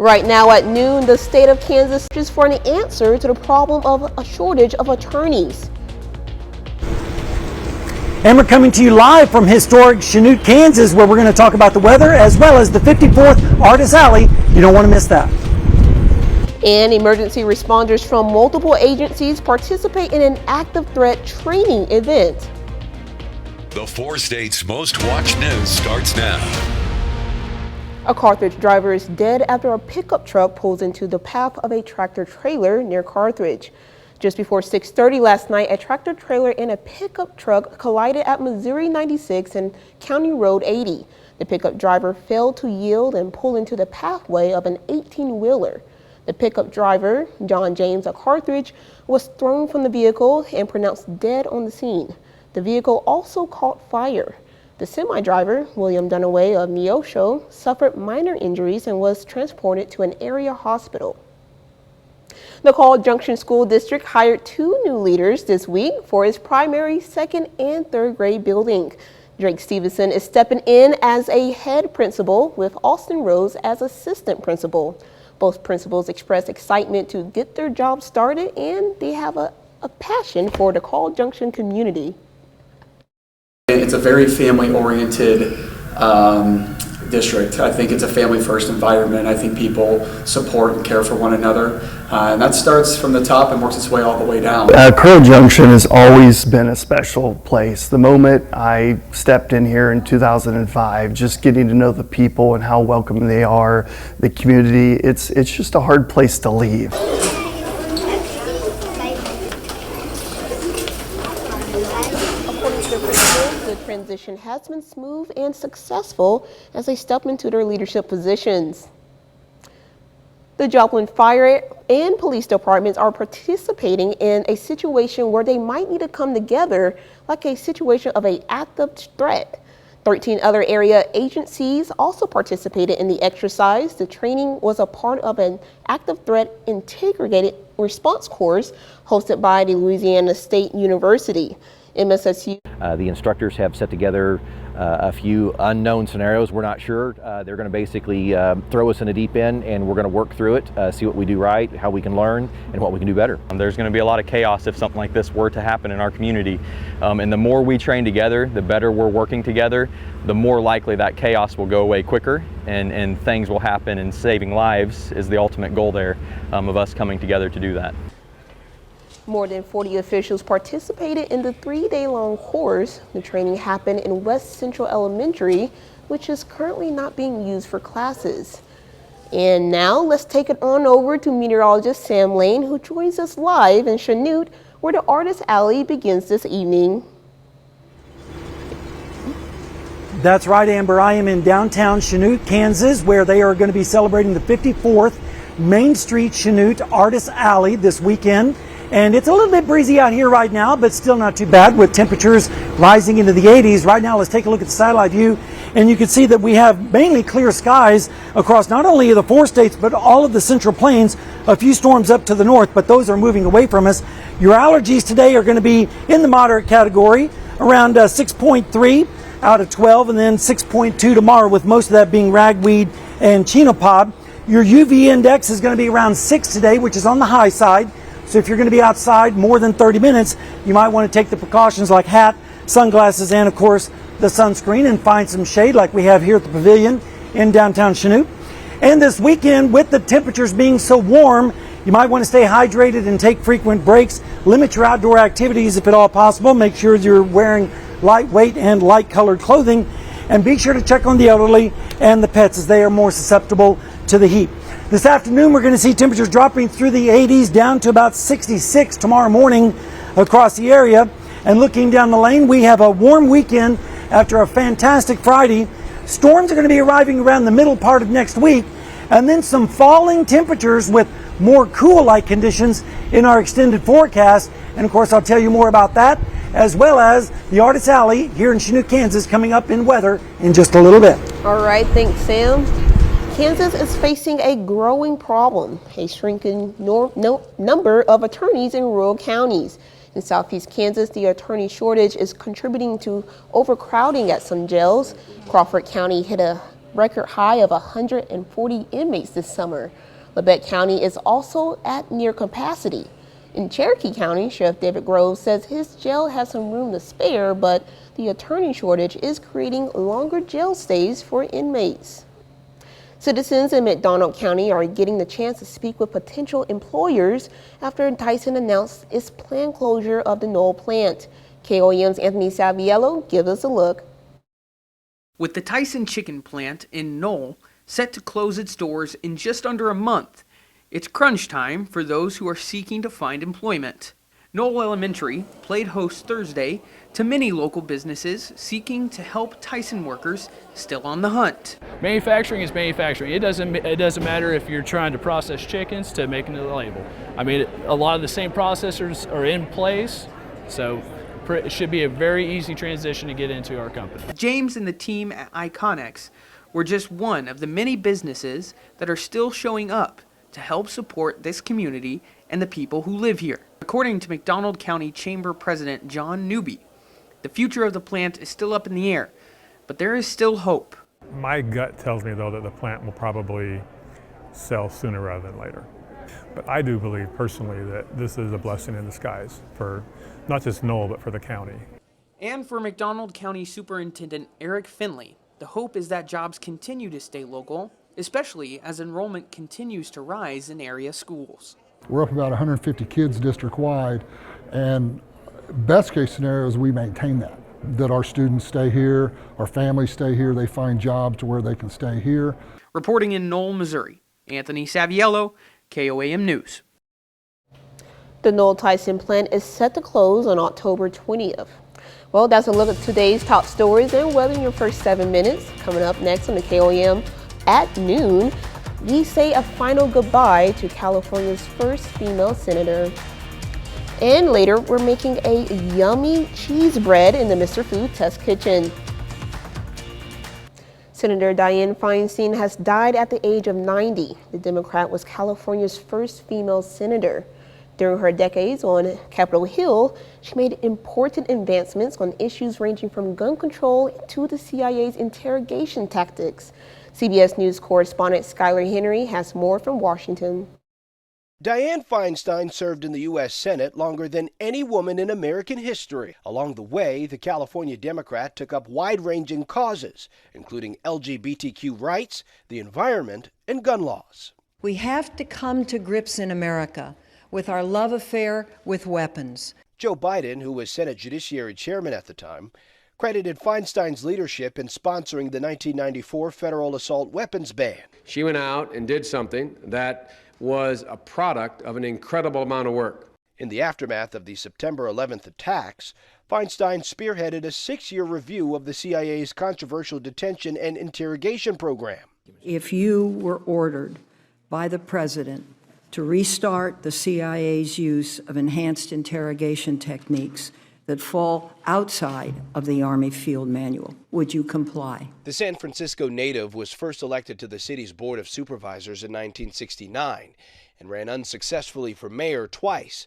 Right now at noon, the state of Kansas searches for an answer to the problem of a shortage of attorneys. And we're coming to you live from historic Chanute, Kansas, where we're going to talk about the weather as well as the 54th Artist Alley. You don't want to miss that. And emergency responders from multiple agencies participate in an active threat training event. The 4 states' most watched news starts now. A Carthage driver is dead after a pickup truck pulls into the path of a tractor trailer near Carthage. Just before 6:30 last night, a tractor trailer and a pickup truck collided at Missouri 96 and County Road 80. The pickup driver failed to yield and pull into the pathway of an 18-wheeler. The pickup driver, John James of Carthage, was thrown from the vehicle and pronounced dead on the scene. The vehicle also caught fire. The semi-driver, William Dunaway of Neosho, suffered minor injuries and was transported to an area hospital. The Junction School District hired 2 new leaders this week for its primary, 2nd, and 3rd grade building. Drake Stevenson is stepping in as a head principal with Austin Rose as assistant principal. Both principals expressed excitement to get their job started, and they have a passion for the Junction community. It's a very family-oriented district. I think it's a family-first environment. I think people support and care for one another, and that starts from the top and works its way all the way down. Junction has always been a special place. The moment I stepped in here in 2005, just getting to know the people and how welcome they are, the community, it's just a hard place to leave. The transition has been smooth and successful as they step into their leadership positions. The Joplin Fire and Police Departments are participating in a situation where they might need to come together, like a situation of an active threat. 13 other area agencies also participated in the exercise. The training was a part of an active threat integrated response course hosted by the Louisiana State University. MSSU. The instructors have set together a few unknown scenarios. We're not sure. They're going to basically throw us in the deep end, and we're going to work through it, see what we do right, how we can learn, and what we can do better. There's going to be a lot of chaos if something like this were to happen in our community. And the more we train together, the better we're working together, the more likely that chaos will go away quicker and things will happen, and saving lives is the ultimate goal there of us coming together to do that. More than 40 officials participated in the 3-day-long course. The training happened in West Central Elementary, which is currently not being used for classes. And now let's take it on over to meteorologist Sam Lane, who joins us live in Chanute, where the Artist Alley begins this evening. That's right, Amber. I am in downtown Chanute, Kansas, where they are going to be celebrating the 54th Main Street Chanute Artist Alley this weekend. And it's a little bit breezy out here right now, but still not too bad with temperatures rising into the 80s. Right now, let's take a look at the satellite view, and you can see that we have mainly clear skies across not only the 4 states, but all of the Central Plains. A few storms up to the north, but those are moving away from us. Your allergies today are going to be in the moderate category, around 6.3 out of 12, and then 6.2 tomorrow, with most of that being ragweed and chenopod. Your UV index is going to be around 6 today, which is on the high side. So if you're going to be outside more than 30 minutes, you might want to take the precautions like hat, sunglasses, and of course the sunscreen, and find some shade like we have here at the pavilion in downtown Chanute. And this weekend, with the temperatures being so warm, you might want to stay hydrated and take frequent breaks. Limit your outdoor activities if at all possible. Make sure you're wearing lightweight and light colored clothing, and be sure to check on the elderly and the pets, as they are more susceptible to the heat. This afternoon, we're going to see temperatures dropping through the 80s down to about 66 tomorrow morning across the area. And looking down the lane, we have a warm weekend after a fantastic Friday. Storms are going to be arriving around the middle part of next week, and then some falling temperatures with more cool-like conditions in our extended forecast. And of course, I'll tell you more about that, as well as the Artist Alley here in Chanute, Kansas, coming up in weather in just a little bit. All right, thanks, Sam. Kansas is facing a growing problem, a shrinking number of attorneys in rural counties. In southeast Kansas, the attorney shortage is contributing to overcrowding at some jails. Crawford County hit a record high of 140 inmates this summer. Labette County is also at near capacity. In Cherokee County, Sheriff David Groves says his jail has some room to spare, but the attorney shortage is creating longer jail stays for inmates. Citizens in McDonald County are getting the chance to speak with potential employers after Tyson announced its planned closure of the Knoll plant. KOAM's Anthony Saviello gives us a look. With the Tyson chicken plant in Knoll set to close its doors in just under a month, it's crunch time for those who are seeking to find employment. Knoll Elementary played host Thursday to many local businesses seeking to help Tyson workers still on the hunt. Manufacturing is manufacturing. It doesn't matter if you're trying to process chickens to making the label. I mean, a lot of the same processors are in place, so it should be a very easy transition to get into our company. James and the team at Iconex were just one of the many businesses that are still showing up to help support this community and the people who live here. According to McDonald County Chamber President John Newby, the future of the plant is still up in the air, but there is still hope. My gut tells me, though, that the plant will probably sell sooner rather than later. But I do believe personally that this is a blessing in disguise for not just Knoll, but for the county. And for McDonald County Superintendent Eric Finley, the hope is that jobs continue to stay local, especially as enrollment continues to rise in area schools. We're up about 150 kids district-wide, and best case scenario is we maintain that our students stay here, our families stay here, they find jobs to where they can stay here. Reporting in Knoll, Missouri, Anthony Saviello, KOAM News. The Knoll Tyson plant is set to close on October 20th. Well, that's a look at today's top stories and weather in your first 7 minutes. Coming up next on the KOAM at noon, we say a final goodbye to California's first female senator. And later, we're making a yummy cheese bread in the Mr. Food Test Kitchen. Senator Dianne Feinstein has died at the age of 90. The Democrat was California's first female senator. During her decades on Capitol Hill, she made important advancements on issues ranging from gun control to the CIA's interrogation tactics. CBS News correspondent Skylar Henry has more from Washington. Dianne Feinstein served in the U.S. Senate longer than any woman in American history. Along the way, the California Democrat took up wide-ranging causes, including LGBTQ rights, the environment, and gun laws. We have to come to grips in America with our love affair with weapons. Joe Biden, who was Senate Judiciary Chairman at the time, credited Feinstein's leadership in sponsoring the 1994 federal assault weapons ban. She went out and did something that was a product of an incredible amount of work. In the aftermath of the September 11th attacks, Feinstein spearheaded a 6-year review of the CIA's controversial detention and interrogation program. If you were ordered by the president to restart the CIA's use of enhanced interrogation techniques that fall outside of the Army Field Manual, would you comply? The San Francisco native was first elected to the city's Board of Supervisors in 1969 and ran unsuccessfully for mayor twice.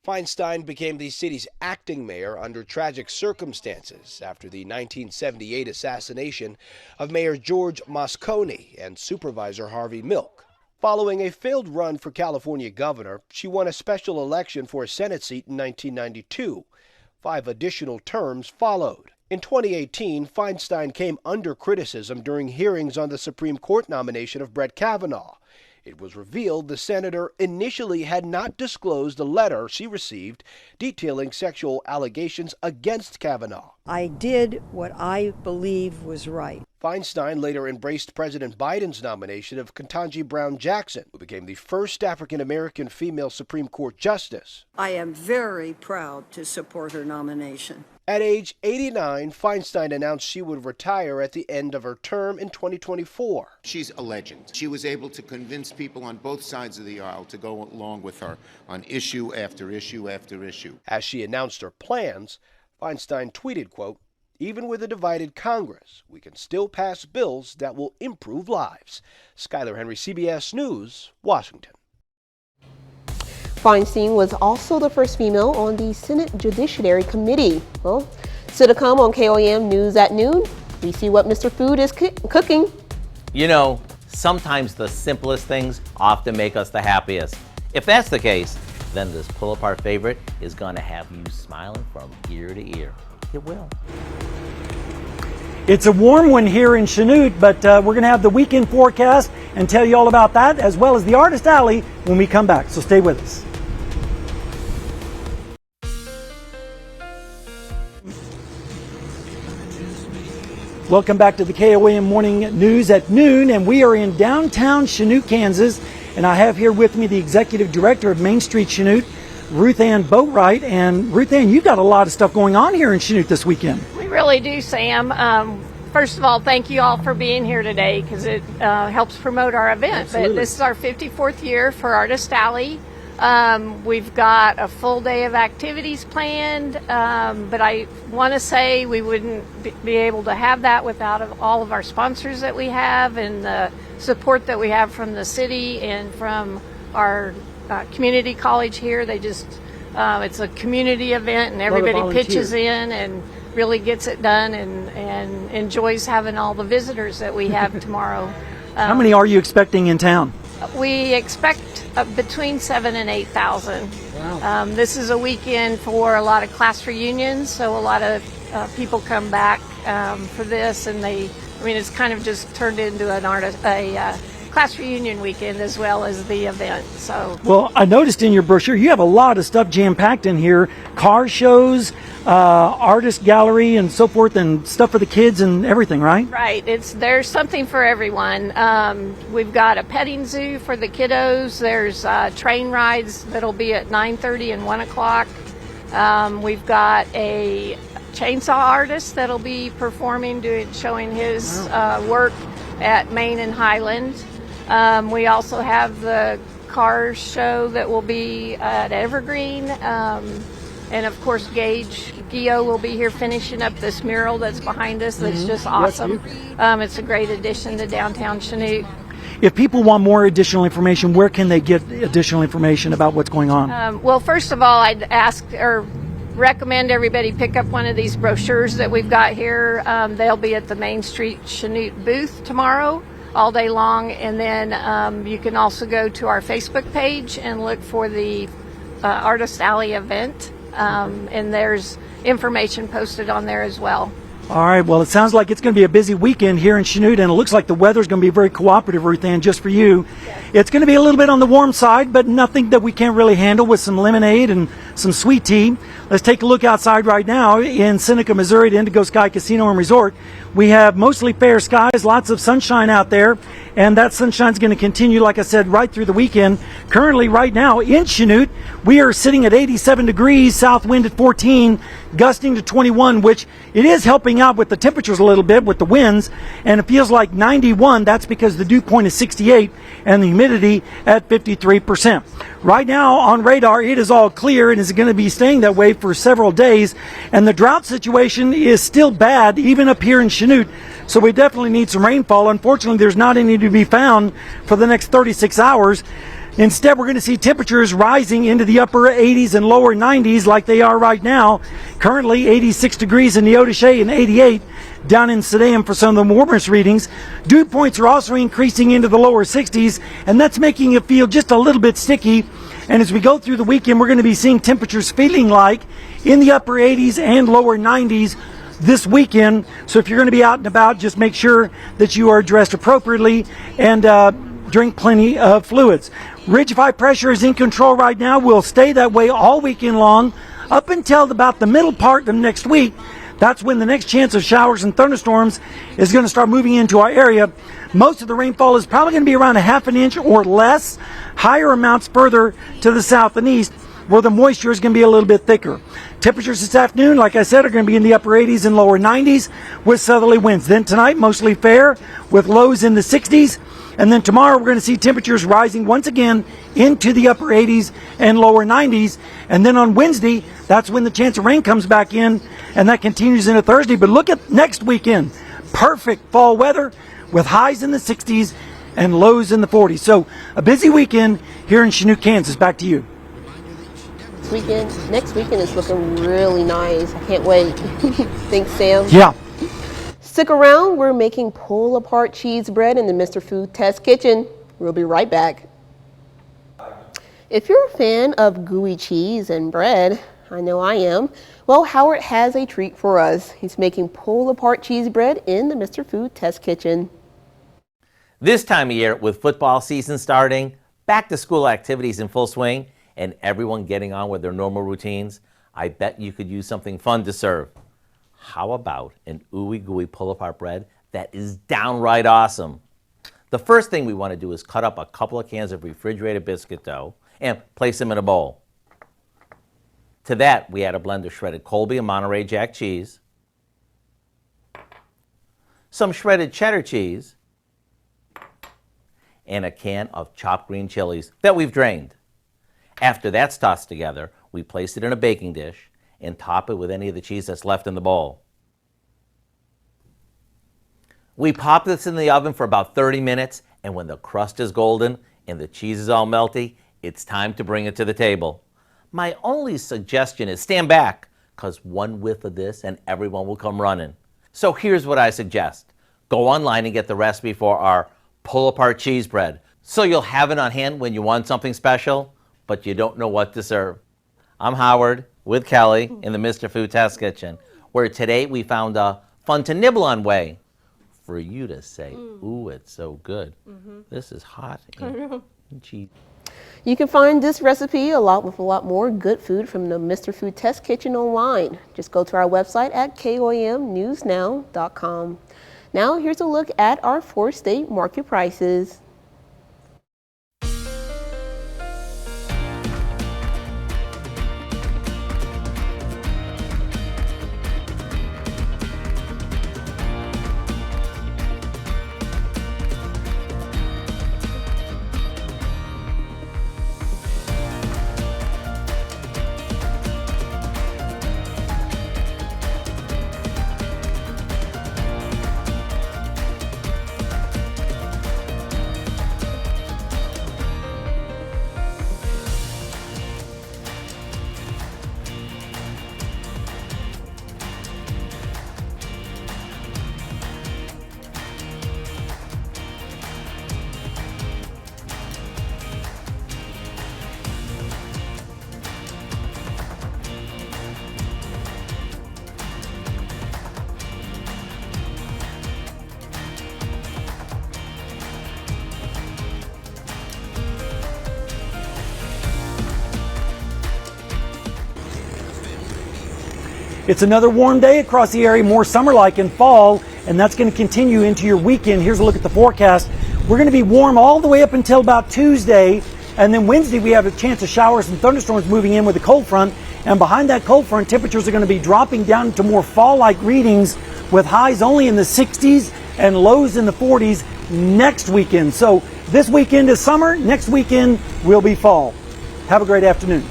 Feinstein became the city's acting mayor under tragic circumstances after the 1978 assassination of Mayor George Moscone and Supervisor Harvey Milk. Following a failed run for California governor, she won a special election for a Senate seat in 1992. 5 additional terms followed. In 2018, Feinstein came under criticism during hearings on the Supreme Court nomination of Brett Kavanaugh. It was revealed the senator initially had not disclosed a letter she received detailing sexual allegations against Kavanaugh. I did what I believe was right. Feinstein later embraced President Biden's nomination of Ketanji Brown Jackson, who became the first African-American female Supreme Court justice. I am very proud to support her nomination. At age 89, Feinstein announced she would retire at the end of her term in 2024. She's a legend. She was able to convince people on both sides of the aisle to go along with her on issue after issue after issue. As she announced her plans, Feinstein tweeted, quote, "Even with a divided Congress, we can still pass bills that will improve lives." Skylar Henry, CBS News, Washington. Feinstein was also the first female on the Senate Judiciary Committee. Well, still to come on KOAM News at noon, we see what Mr. Food is cooking. You know, sometimes the simplest things often make us the happiest. If that's the case, then this pull-apart favorite is gonna have you smiling from ear to ear. It will. It's a warm one here in Chanute, but we're going to have the weekend forecast and tell you all about that, as well as the Artist Alley when we come back. So stay with us. Welcome back to the KOAM Morning News at noon, and we are in downtown Chanute, Kansas, and I have here with me the Executive Director of Main Street Chanute, Ruth Ann Boatwright. And Ruth Ann, you've got a lot of stuff going on here in Chanute this weekend. We really do, Sam. First of all, thank you all for being here today because it helps promote our event. Absolutely. But this is our 54th year for Artist Alley. We've got a full day of activities planned, but I want to say we wouldn't be able to have that without all of our sponsors that we have and the support that we have from the city and from our community college here. They just, it's a community event and everybody pitches in and really gets it done and enjoys having all the visitors that we have tomorrow. How many are you expecting in town? We expect between 7,000 and 8,000. Wow. This is a weekend for a lot of class reunions, so a lot of people come back for this, and it's kind of just turned into a class reunion weekend as well as the event. So. Well, I noticed in your brochure you have a lot of stuff jam-packed in here. Car shows, artist gallery and so forth, and stuff for the kids and everything, right? Right. There's something for everyone. We've got a petting zoo for the kiddos. There's train rides that'll be at 9:30 and 1 o'clock. We've got a chainsaw artist that'll be performing, showing his work at Main and Highland. We also have the car show that will be at Evergreen. And of course, Gio will be here finishing up this mural that's behind us. That's just awesome. It's a great addition to downtown Chanute. If people want more additional information, where can they get additional information about what's going on? Well, first of all, I'd recommend everybody pick up one of these brochures that we've got here. They'll be at the Main Street Chanute booth tomorrow all day long. And then you can also go to our Facebook page and look for the Artist Alley event. And there's information posted on there as well. All right, well, it sounds like it's going to be a busy weekend here in Chanute, and it looks like the weather's going to be very cooperative, Ruth Ann, just for you. Yes. It's going to be a little bit on the warm side, but nothing that we can't really handle with some lemonade and some sweet tea. Let's take a look outside right now in Seneca, Missouri, at Indigo Sky Casino and Resort. We have mostly fair skies, lots of sunshine out there, and that sunshine's going to continue, like I said, right through the weekend. Currently, right now, in Chanute, we are sitting at 87 degrees, south wind at 14, gusting to 21, which it is helping out with the temperatures a little bit with the winds, and it feels like 91. That's because the dew point is 68 and the humidity at 53%. Right now on radar, it is all clear and is going to be staying that way for several days, and the drought situation is still bad even up here in Chanute, so we definitely need some rainfall. Unfortunately, there's not any to be found for the next 36 hours. Instead, we're going to see temperatures rising into the upper 80s and lower 90s like they are right now. Currently 86 degrees in Neodesha and 88 down in Sedan for some of the warmest readings. Dew points are also increasing into the lower 60s, and that's making it feel just a little bit sticky. And as we go through the weekend, we're going to be seeing temperatures feeling like in the upper 80s and lower 90s this weekend. So if you're going to be out and about, just make sure that you are dressed appropriately and drink plenty of fluids. Ridge of high pressure is in control right now. Will stay that way all weekend long up until about the middle part of next week. That's when the next chance of showers and thunderstorms is going to start moving into our area. Most of the rainfall is probably going to be around a half an inch or less. Higher amounts further to the south and east, where the moisture is going to be a little bit thicker. Temperatures this afternoon, like I said, are going to be in the upper 80s and lower 90s with southerly winds. Then tonight, mostly fair with lows in the 60s. And then tomorrow, we're going to see temperatures rising once again into the upper 80s and lower 90s. And then on Wednesday, that's when the chance of rain comes back in, and that continues into Thursday. But look at next weekend. Perfect fall weather with highs in the 60s and lows in the 40s. So a busy weekend here in Chanute, Kansas. Back to you. Next weekend is looking really nice. I can't wait. Thanks, Sam. Yeah. Stick around, we're making pull-apart cheese bread in the Mr. Food Test Kitchen. We'll be right back. If you're a fan of gooey cheese and bread, I know I am, well, Howard has a treat for us. He's making pull-apart cheese bread in the Mr. Food Test Kitchen. This time of year, with football season starting, back-to-school activities in full swing, and everyone getting on with their normal routines, I bet you could use something fun to serve. How about an ooey-gooey pull-apart bread that is downright awesome? The first thing we want to do is cut up a couple of cans of refrigerated biscuit dough and place them in a bowl. To that, we add a blend of shredded Colby and Monterey Jack cheese, some shredded cheddar cheese, and a can of chopped green chilies that we've drained. After that's tossed together, we place it in a baking dish and top it with any of the cheese that's left in the bowl. We pop this in the oven for about 30 minutes, and when the crust is golden and the cheese is all melty, it's time to bring it to the table. My only suggestion is stand back, because one whiff of this and everyone will come running. So here's what I suggest. Go online and get the recipe for our pull-apart cheese bread, so you'll have it on hand when you want something special, but you don't know what to serve. I'm Howard with Kelly in the Mr. Food Test Kitchen, where today we found a fun-to-nibble-on way for you to say, ooh, it's so good. This is hot and cheesy. You can find this recipe with a lot more good food from the Mr. Food Test Kitchen online. Just go to our website at KOAMnewsnow.com. Now here's a look at our 4-state market prices. It's another warm day across the area, more summer-like in fall, and that's going to continue into your weekend. Here's a look at the forecast. We're going to be warm all the way up until about Tuesday, and then Wednesday we have a chance of showers and thunderstorms moving in with a cold front, and behind that cold front, temperatures are going to be dropping down to more fall-like readings with highs only in the 60s and lows in the 40s next weekend. So this weekend is summer, next weekend will be fall. Have a great afternoon.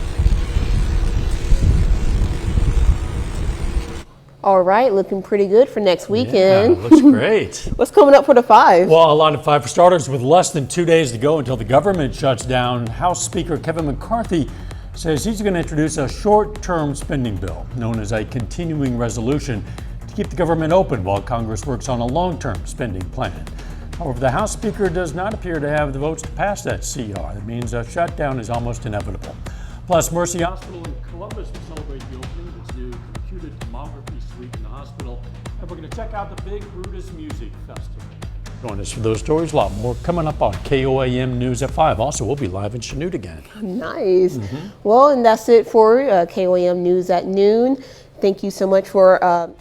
All right, looking pretty good for next weekend. Yeah, looks great. What's coming up for the 5? Well, a lot of 5 for starters. With less than 2 days to go until the government shuts down, House Speaker Kevin McCarthy says he's going to introduce a short-term spending bill known as a continuing resolution to keep the government open while Congress works on a long-term spending plan. However, the House Speaker does not appear to have the votes to pass that CR. That means a shutdown is almost inevitable. Plus, Mercy Hospital in Columbus will celebrate the opening of its new computed tomography suite in the hospital. And we're going to check out the Big Brutus Music Festival. Join us for those stories. A lot more coming up on KOAM News at 5. Also, we'll be live in Chanute again. Nice. Well, and that's it for KOAM News at noon. Thank you so much for